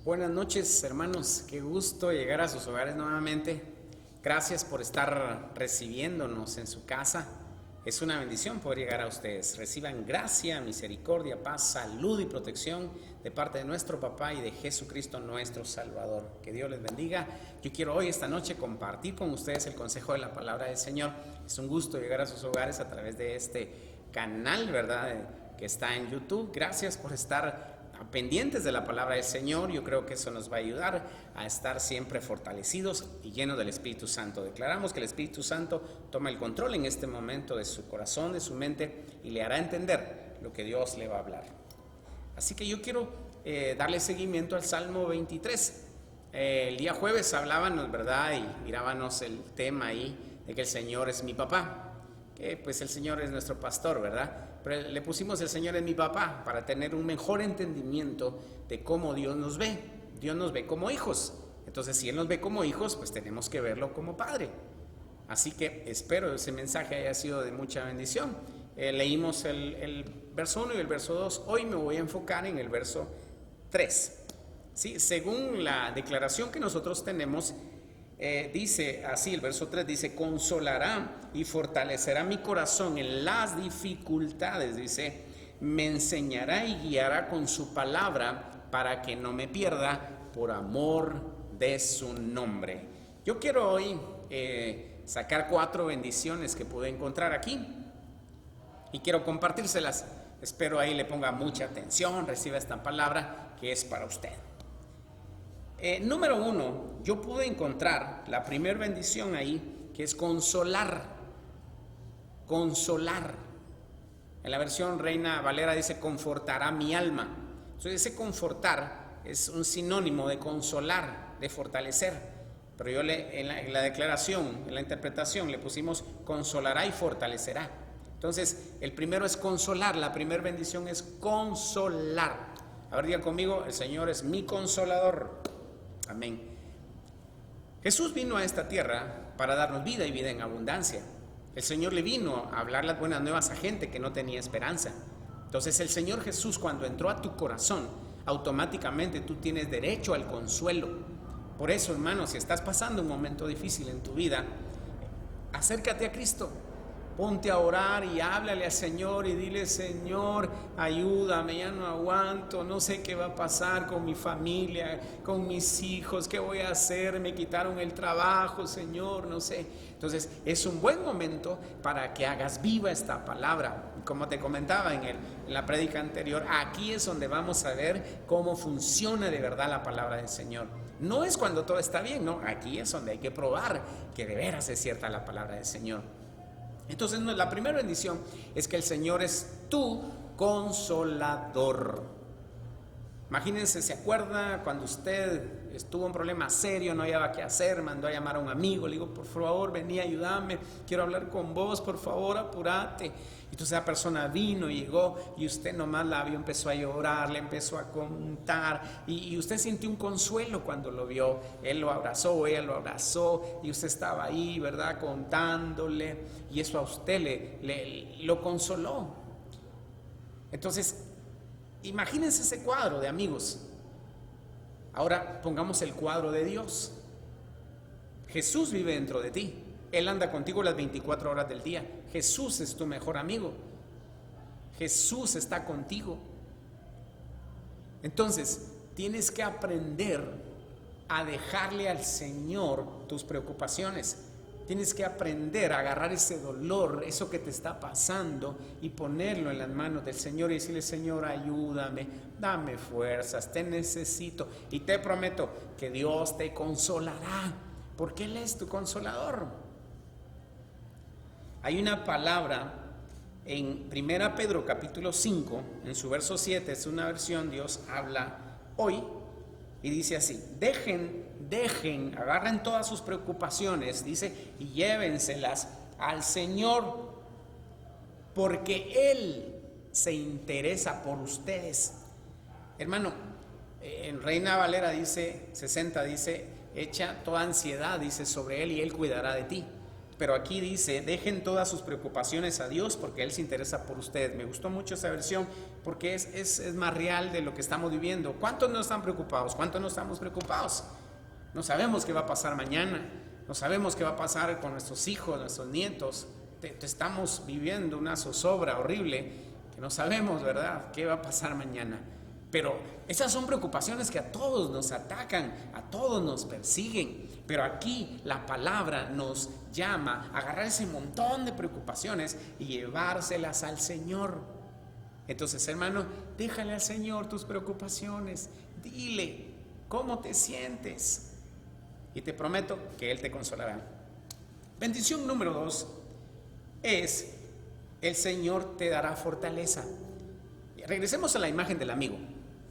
Buenas noches, hermanos. Qué gusto llegar a sus hogares nuevamente. Gracias por estar recibiéndonos en su casa. Es una bendición poder llegar a ustedes. Reciban gracia, misericordia, paz, salud y protección de parte de nuestro Papá y de Jesucristo nuestro Salvador. Que Dios les bendiga. Yo quiero hoy, esta noche, compartir con ustedes el consejo de la palabra del Señor. Es un gusto llegar a sus hogares a través de este canal, ¿verdad?, que está en YouTube. Gracias por estar pendientes de la palabra del Señor. Yo creo que eso nos va a ayudar a estar siempre fortalecidos y llenos del Espíritu Santo. Declaramos que el Espíritu Santo toma el control en este momento de su corazón, de su mente, y le hará entender lo que Dios le va a hablar. Así que yo quiero darle seguimiento al Salmo 23. El día jueves hablábamos, ¿verdad?, y mirábamos el tema ahí de que el Señor es mi papá. Que pues el Señor es nuestro pastor, ¿verdad? Pero le pusimos el Señor es mi papá para tener un mejor entendimiento de cómo Dios nos ve. Dios nos ve como hijos. Entonces, si Él nos ve como hijos, pues tenemos que verlo como padre. Así que espero ese mensaje haya sido de mucha bendición. Leímos el verso 1 y el verso 2. Hoy me voy a enfocar en el verso 3. ¿Sí? Según la declaración que nosotros tenemos, dice así, el verso 3 dice: consolará y fortalecerá mi corazón en las dificultades, dice, me enseñará y guiará con su palabra para que no me pierda por amor de su nombre. Yo quiero hoy sacar 4 bendiciones que pude encontrar aquí y quiero compartírselas. Espero ahí le ponga mucha atención, reciba esta palabra que es para usted. Número 1, yo pude encontrar la primera bendición ahí, que es consolar. Consolar. En la versión Reina Valera dice: confortará mi alma. Entonces, ese confortar es un sinónimo de consolar, de fortalecer. Pero yo en la declaración, en la interpretación, le pusimos consolará y fortalecerá. Entonces, el primero es consolar. La primera bendición es consolar. A ver, diga conmigo: el Señor es mi consolador. Amén. Jesús vino a esta tierra para darnos vida y vida en abundancia. El Señor le vino a hablar las buenas nuevas a gente que no tenía esperanza. Entonces el Señor Jesús, cuando entró a tu corazón, automáticamente tú tienes derecho al consuelo. Por eso, hermano, si estás pasando un momento difícil en tu vida, acércate a Cristo. Ponte a orar y háblale al Señor y dile: Señor, ayúdame, ya no aguanto, no sé qué va a pasar con mi familia, con mis hijos, qué voy a hacer, me quitaron el trabajo, Señor, no sé. Entonces es un buen momento para que hagas viva esta palabra. Como te comentaba en la prédica anterior, aquí es donde vamos a ver cómo funciona de verdad la palabra del Señor. No es cuando todo está bien, no, aquí es donde hay que probar que de veras es cierta la palabra del Señor. Entonces, la primera bendición es que el Señor es tu consolador. Imagínense, ¿se acuerda cuando usted estuvo en un problema serio, no hallaba qué hacer, mandó a llamar a un amigo, le digo: por favor, vení, ayúdame, quiero hablar con vos, por favor, apúrate? Entonces esa persona vino, llegó, y usted nomás la vio, empezó a llorar, le empezó a contar, y usted sintió un consuelo cuando lo vio. Él lo abrazó, ella lo abrazó, y usted estaba ahí, ¿verdad?, contándole, y eso a usted lo consoló. Entonces, imagínense ese cuadro de amigos. Ahora pongamos el cuadro de Dios. Jesús vive dentro de ti. Él anda contigo las 24 horas del día. Jesús es tu mejor amigo. Jesús está contigo. Entonces, tienes que aprender a dejarle al Señor tus preocupaciones. Tienes que aprender a agarrar ese dolor, eso que te está pasando, y ponerlo en las manos del Señor y decirle: Señor, ayúdame, dame fuerzas, te necesito. Y te prometo que Dios te consolará, porque Él es tu consolador. Hay una palabra en 1 Pedro capítulo 5, en su verso 7, es una versión, Dios habla hoy, y dice así: dejen, agarren todas sus preocupaciones, dice, y llévenselas al Señor, porque Él se interesa por ustedes. Hermano, en Reina Valera dice, 60, dice: echa toda ansiedad, dice, sobre Él y Él cuidará de ti. pero aquí dice, dejen todas sus preocupaciones a Dios porque Él se interesa por ustedes. Me gustó mucho esa versión porque es más real de lo que estamos viviendo. ¿Cuántos no están preocupados? ¿Cuántos no estamos preocupados? No sabemos qué va a pasar mañana, no sabemos qué va a pasar con nuestros hijos, nuestros nietos. Estamos viviendo una zozobra horrible que no sabemos, ¿verdad?, qué va a pasar mañana. Pero esas son preocupaciones que a todos nos atacan, a todos nos persiguen. Pero aquí la palabra nos llama a agarrar ese montón de preocupaciones y llevárselas al Señor. Entonces, hermano, déjale al Señor tus preocupaciones. Dile cómo te sientes y te prometo que Él te consolará. Bendición número 2 es: el Señor te dará fortaleza. Regresemos a la imagen del amigo.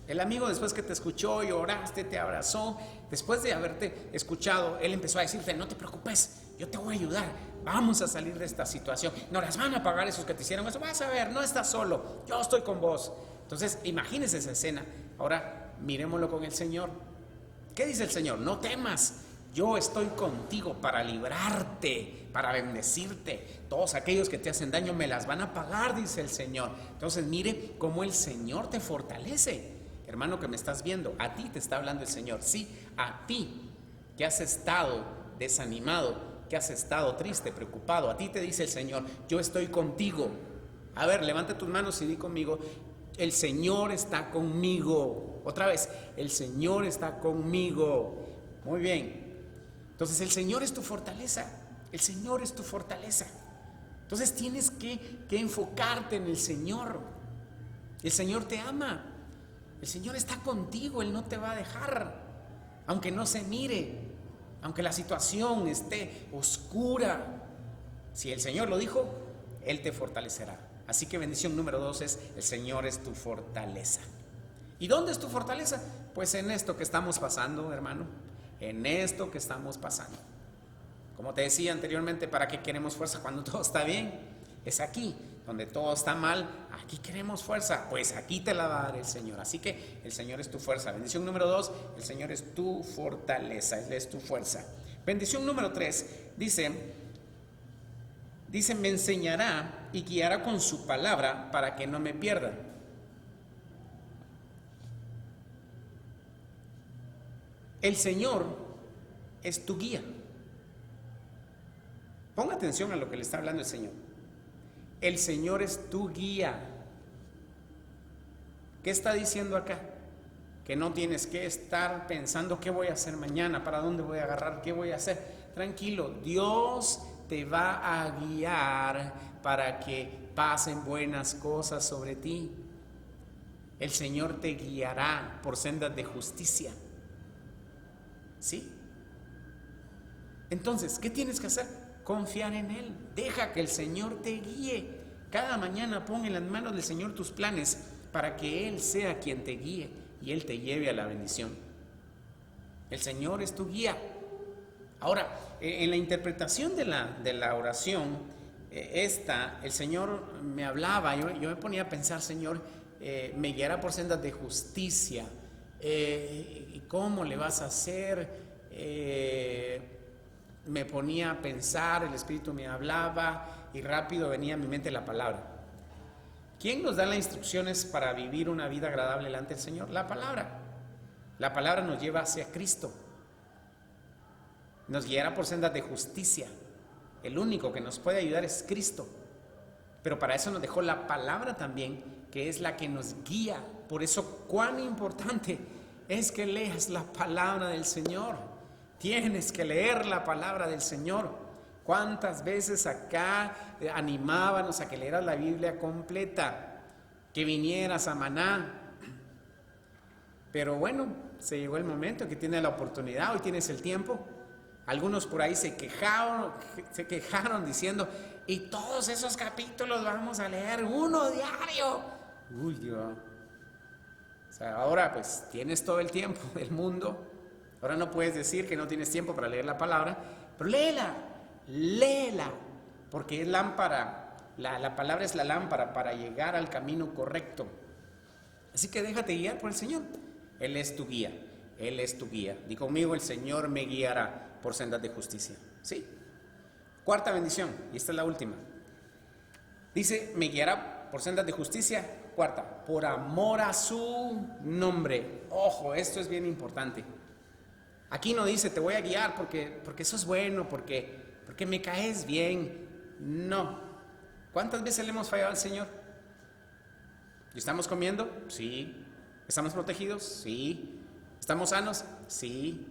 El amigo, después que te escuchó y oraste, te abrazó. Después de haberte escuchado, él empezó a decirte: no te preocupes, yo te voy a ayudar, vamos a salir de esta situación, no las van a pagar esos que te hicieron eso, vas a ver, no estás solo, yo estoy con vos. Entonces imagínese esa escena. Ahora miremoslo con el Señor. ¿Qué dice el Señor? No temas, yo estoy contigo para librarte, para bendecirte. Todos aquellos que te hacen daño me las van a pagar, dice el Señor. Entonces mire cómo el Señor te fortalece. Hermano que me estás viendo, a ti te está hablando el Señor. Sí, a ti que has estado desanimado, que has estado triste, preocupado, a ti te dice el Señor: yo estoy contigo. A ver, levanta tus manos y di conmigo: el Señor está conmigo. Otra vez, el Señor está conmigo. Muy bien. Entonces el Señor es tu fortaleza. El Señor es tu fortaleza. Entonces tienes que enfocarte en el Señor. El Señor te ama. El Señor está contigo, Él no te va a dejar, aunque no se mire, aunque la situación esté oscura. Si el Señor lo dijo, Él te fortalecerá. Así que bendición número 2 es: el Señor es tu fortaleza. ¿Y dónde es tu fortaleza? Pues en esto que estamos pasando, hermano, en esto que estamos pasando. Como te decía anteriormente, ¿para qué queremos fuerza cuando todo está bien? Es aquí, donde todo está mal, aquí queremos fuerza, pues aquí te la va a dar el Señor. Así que el Señor es tu fuerza. Bendición número 2, el Señor es tu fortaleza, Él es tu fuerza. Bendición número 3, dice, me enseñará y guiará con su palabra para que no me pierda. El Señor es tu guía. Ponga atención a lo que le está hablando el Señor. El Señor es tu guía. ¿Qué está diciendo acá? Que no tienes que estar pensando qué voy a hacer mañana, para dónde voy a agarrar, qué voy a hacer. Tranquilo, Dios te va a guiar para que pasen buenas cosas sobre ti. El Señor te guiará por sendas de justicia. ¿Sí? Entonces, ¿qué tienes que hacer? Confiar en Él. Deja que el Señor te guíe. Cada mañana pon en las manos del Señor tus planes para que Él sea quien te guíe y Él te lleve a la bendición. El Señor es tu guía. Ahora, en la interpretación de la oración, el Señor me hablaba, yo me ponía a pensar: Señor, me guiará por sendas de justicia. ¿Y cómo le vas a hacer? Me ponía a pensar, el Espíritu me hablaba y rápido venía a mi mente la palabra. ¿Quién nos da las instrucciones para vivir una vida agradable delante del Señor? La palabra. La palabra nos lleva hacia Cristo. Nos guiará por sendas de justicia. El único que nos puede ayudar es Cristo. Pero para eso nos dejó la palabra también, que es la que nos guía. Por eso, cuán importante es que leas la palabra del Señor. Tienes que leer la palabra del Señor. ¿Cuántas veces acá animábamos a que leeras la Biblia completa? Que vinieras a Maná. Pero bueno, se llegó el momento que tienes la oportunidad, hoy tienes el tiempo. Algunos por ahí se quejaron diciendo: y todos esos capítulos vamos a leer uno diario. Uy, Dios. O sea, ahora pues tienes todo el tiempo del mundo. Ahora no puedes decir que no tienes tiempo para leer la palabra, pero léela, porque es lámpara. La palabra es la lámpara para llegar al camino correcto. Así que déjate guiar por el Señor. Él es tu guía, Él es tu guía. Di conmigo: el Señor me guiará por sendas de justicia. ¿Sí? Cuarta bendición, y esta es la última. Dice, me guiará por sendas de justicia. Cuarta, por amor a su nombre. Ojo, esto es bien importante. Aquí no dice, te voy a guiar porque eso es bueno, porque me caes bien. No. ¿Cuántas veces le hemos fallado al Señor? ¿Y estamos comiendo? Sí. ¿Estamos protegidos? Sí. ¿Estamos sanos? Sí.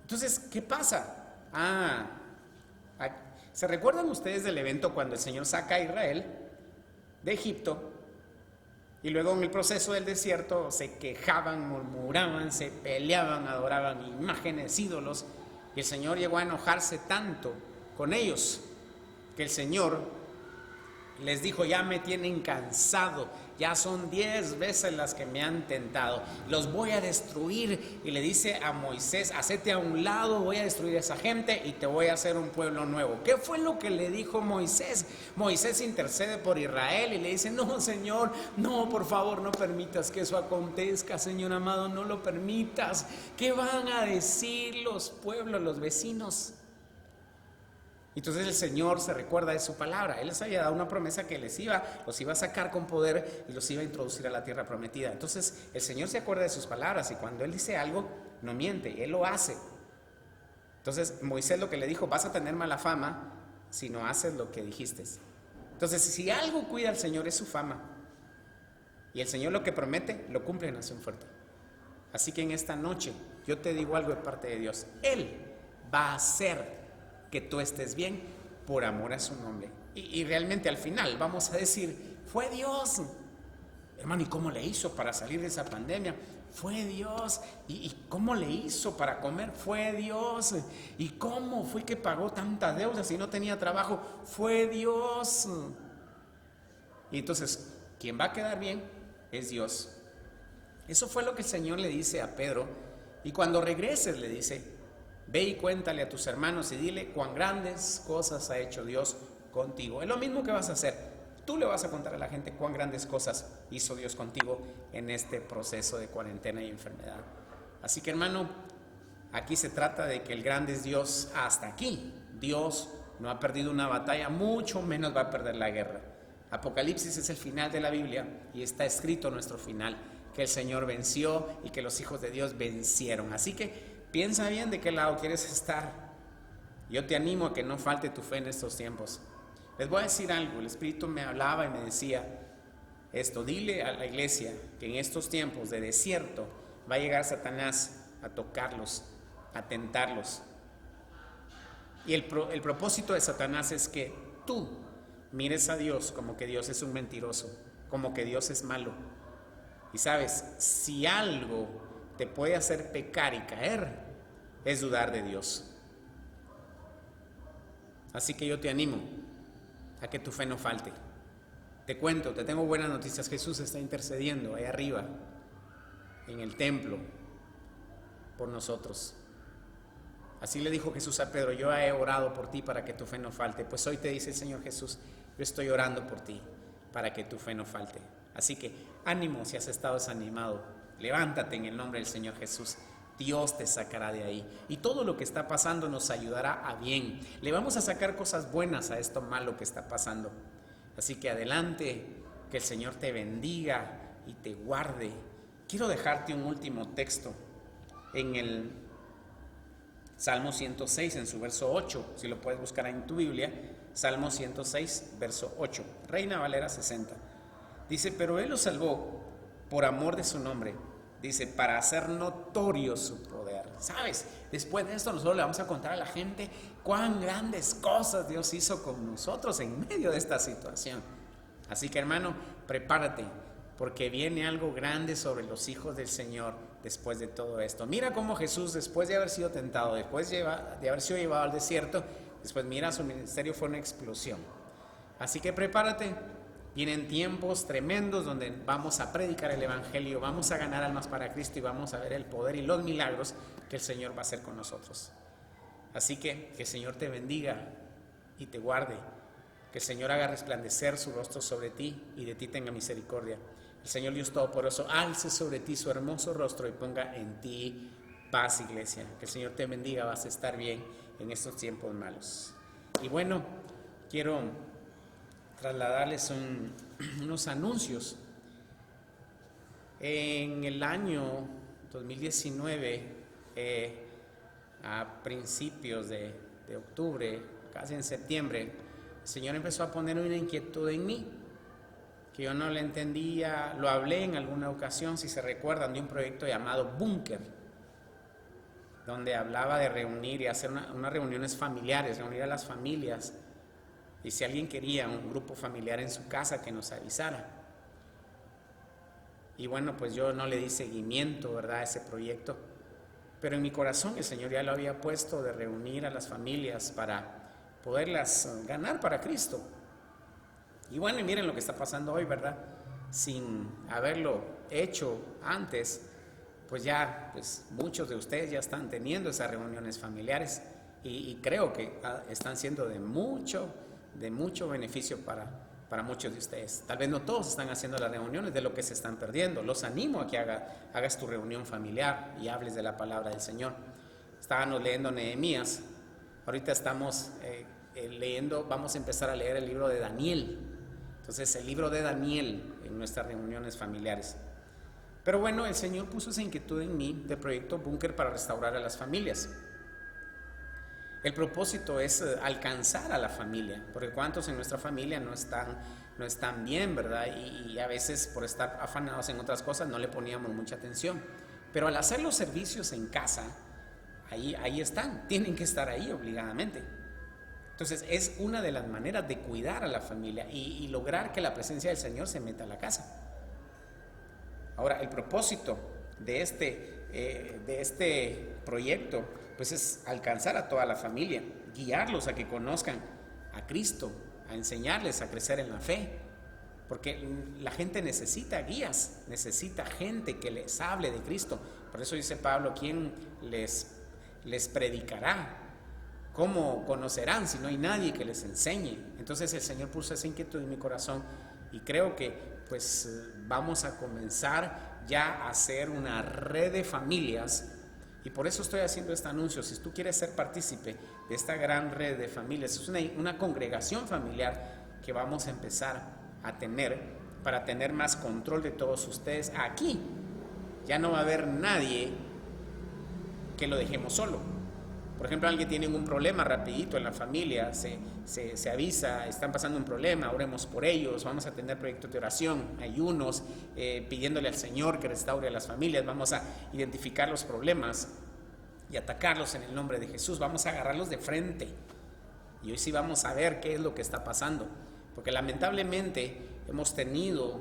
Entonces, ¿qué pasa? ¿Se recuerdan ustedes del evento cuando el Señor saca a Israel de Egipto? Y luego en el proceso del desierto se quejaban, murmuraban, se peleaban, adoraban imágenes, ídolos. Y el Señor llegó a enojarse tanto con ellos que el Señor les dijo, ya me tienen cansado, ya son 10 veces las que me han tentado, los voy a destruir. Y le dice a Moisés, hacete a un lado, voy a destruir a esa gente y te voy a hacer un pueblo nuevo. ¿Qué fue lo que le dijo Moisés? Moisés intercede por Israel y le dice, no, Señor, no, por favor, no permitas que eso acontezca, Señor amado, no lo permitas. ¿Qué van a decir los pueblos, los vecinos? Entonces el Señor se recuerda de su palabra. Él les había dado una promesa que los iba a sacar con poder y los iba a introducir a la tierra prometida. Entonces el Señor se acuerda de sus palabras y cuando Él dice algo, no miente, Él lo hace. Entonces Moisés lo que le dijo, vas a tener mala fama si no haces lo que dijiste. Entonces si algo cuida al Señor es su fama. Y el Señor lo que promete, lo cumple en nación fuerte. Así que en esta noche yo te digo algo de parte de Dios. Él va a hacer que tú estés bien por amor a su nombre. Y realmente al final vamos a decir, fue Dios. Hermano, ¿y cómo le hizo para salir de esa pandemia? Fue Dios. ¿Y cómo le hizo para comer? Fue Dios. ¿Y cómo fue que pagó tanta deuda si no tenía trabajo? Fue Dios. Y entonces, quien va a quedar bien es Dios. Eso fue lo que el Señor le dice a Pedro. Y cuando regreses le dice, ve y cuéntale a tus hermanos y dile cuán grandes cosas ha hecho Dios contigo. Es lo mismo que vas a hacer. Tú le vas a contar a la gente cuán grandes cosas hizo Dios contigo en este proceso de cuarentena y enfermedad. Así que, hermano, aquí se trata de que el grande es Dios hasta aquí. Dios no ha perdido una batalla, mucho menos va a perder la guerra. Apocalipsis es el final de la Biblia y está escrito nuestro final, que el Señor venció y que los hijos de Dios vencieron. Así que piensa bien de qué lado quieres estar. Yo te animo a que no falte tu fe en estos tiempos. Les voy a decir algo, el Espíritu me hablaba y me decía esto, dile a la iglesia que en estos tiempos de desierto va a llegar Satanás a tocarlos, a tentarlos. Y el propósito de Satanás es que tú mires a Dios como que Dios es un mentiroso, como que Dios es malo. Y sabes, si algo te puede hacer pecar y caer, es dudar de Dios. Así que yo te animo a que tu fe no falte. Te cuento, te tengo buenas noticias. Jesús está intercediendo ahí arriba, en el templo, por nosotros. Así le dijo Jesús a Pedro, yo he orado por ti para que tu fe no falte. Pues hoy te dice el Señor Jesús, yo estoy orando por ti para que tu fe no falte. Así que ánimo si has estado desanimado, levántate en el nombre del Señor Jesús. Dios te sacará de ahí y todo lo que está pasando nos ayudará a bien. Le vamos a sacar cosas buenas a esto malo que está pasando. Así que adelante, que el Señor te bendiga y te guarde. Quiero dejarte un último texto en el Salmo 106, en su verso 8, si lo puedes buscar en tu Biblia. Salmo 106, verso 8, Reina Valera 60. Dice, pero Él los salvó por amor de su nombre. Dice, para hacer notorio su poder. ¿Sabes? Después de esto nosotros le vamos a contar a la gente cuán grandes cosas Dios hizo con nosotros en medio de esta situación. Así que, hermano, prepárate, porque viene algo grande sobre los hijos del Señor después de todo esto. Mira cómo Jesús, después de haber sido tentado, después de haber sido llevado al desierto, después mira, su ministerio fue una explosión. Así que prepárate. Vienen tiempos tremendos donde vamos a predicar el Evangelio, vamos a ganar almas para Cristo y vamos a ver el poder y los milagros que el Señor va a hacer con nosotros. Así que el Señor te bendiga y te guarde, que el Señor haga resplandecer su rostro sobre ti y de ti tenga misericordia. El Señor Dios Todopoderoso alce sobre ti su hermoso rostro y ponga en ti paz, iglesia. Que el Señor te bendiga, vas a estar bien en estos tiempos malos. Y bueno, quiero trasladarles unos anuncios. En el año 2019, a principios de octubre, casi en septiembre, el Señor empezó a poner una inquietud en mí, que yo no le entendía. Lo hablé en alguna ocasión, si se recuerdan, de un proyecto llamado Búnker, donde hablaba de reunir y hacer unas reuniones familiares, reunir a las familias, y si alguien quería un grupo familiar en su casa, que nos avisara. Y bueno, pues yo no le di seguimiento, ¿verdad?, a ese proyecto, pero en mi corazón el Señor ya lo había puesto, de reunir a las familias para poderlas ganar para Cristo. Y bueno, y miren lo que está pasando hoy, ¿verdad? Sin haberlo hecho antes, pues ya, pues muchos de ustedes ya están teniendo esas reuniones familiares, y creo que están siendo de mucho beneficio para muchos de ustedes. Tal vez no todos están haciendo las reuniones, de lo que se están perdiendo. Los animo a que hagas tu reunión familiar y hables de la palabra del Señor. Estábamos leyendo Nehemías, ahorita estamos vamos a empezar a leer el libro de Daniel. Entonces, el libro de Daniel en nuestras reuniones familiares. Pero bueno, el Señor puso esa inquietud en mí del proyecto Búnker para restaurar a las familias. El propósito es alcanzar a la familia, porque cuántos en nuestra familia no están bien, ¿verdad? Y a veces, por estar afanados en otras cosas, no le poníamos mucha atención. Pero al hacer los servicios en casa, ahí están, tienen que estar ahí obligadamente. Entonces, es una de las maneras de cuidar a la familia y lograr que la presencia del Señor se meta a la casa. Ahora, el propósito de este proyecto, pues, es alcanzar a toda la familia, guiarlos a que conozcan a Cristo, a enseñarles a crecer en la fe, porque la gente necesita guías, necesita gente que les hable de Cristo. Por eso dice Pablo: ¿quién les predicará? ¿Cómo conocerán si no hay nadie que les enseñe? Entonces el Señor puso esa inquietud en mi corazón, y creo que pues vamos a comenzar ya a hacer una red de familias. Y por eso estoy haciendo este anuncio. Si tú quieres ser partícipe de esta gran red de familias, es una congregación familiar que vamos a empezar a tener, para tener más control de todos ustedes. Aquí ya no va a haber nadie que lo dejemos solo. Por ejemplo, alguien tiene un problema rapidito en la familia, se avisa, están pasando un problema, oremos por ellos, vamos a tener proyectos de oración, ayunos, pidiéndole al Señor que restaure a las familias. Vamos a identificar los problemas y atacarlos en el nombre de Jesús. Vamos a agarrarlos de frente, y hoy sí vamos a ver qué es lo que está pasando, porque lamentablemente hemos tenido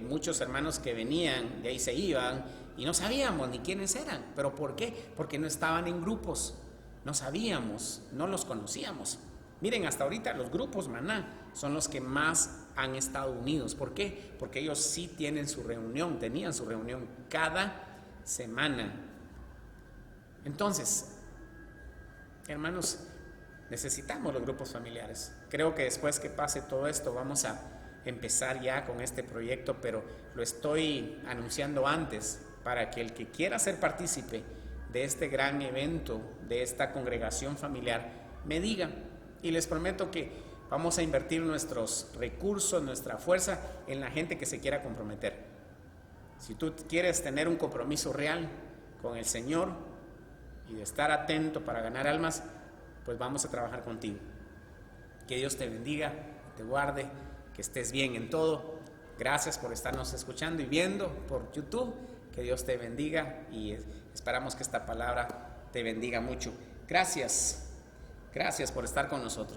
muchos hermanos que venían, de ahí se iban, y no sabíamos ni quiénes eran. ¿Pero por qué? Porque no estaban en grupos, no sabíamos, no los conocíamos. Miren, hasta ahorita los grupos Maná son los que más han estado unidos. ¿Por qué? Porque ellos sí tenían su reunión cada semana. Entonces, hermanos, necesitamos los grupos familiares. Creo que después que pase todo esto vamos a empezar ya con este proyecto, pero lo estoy anunciando antes, para que el que quiera ser partícipe de este gran evento, de esta congregación familiar, me diga. Y les prometo que vamos a invertir nuestros recursos, nuestra fuerza en la gente que se quiera comprometer. Si tú quieres tener un compromiso real con el Señor y de estar atento para ganar almas, pues vamos a trabajar contigo. Que Dios te bendiga, te guarde, que estés bien en todo. Gracias por estarnos escuchando y viendo por YouTube. Que Dios te bendiga, y esperamos que esta palabra te bendiga mucho. Gracias por estar con nosotros.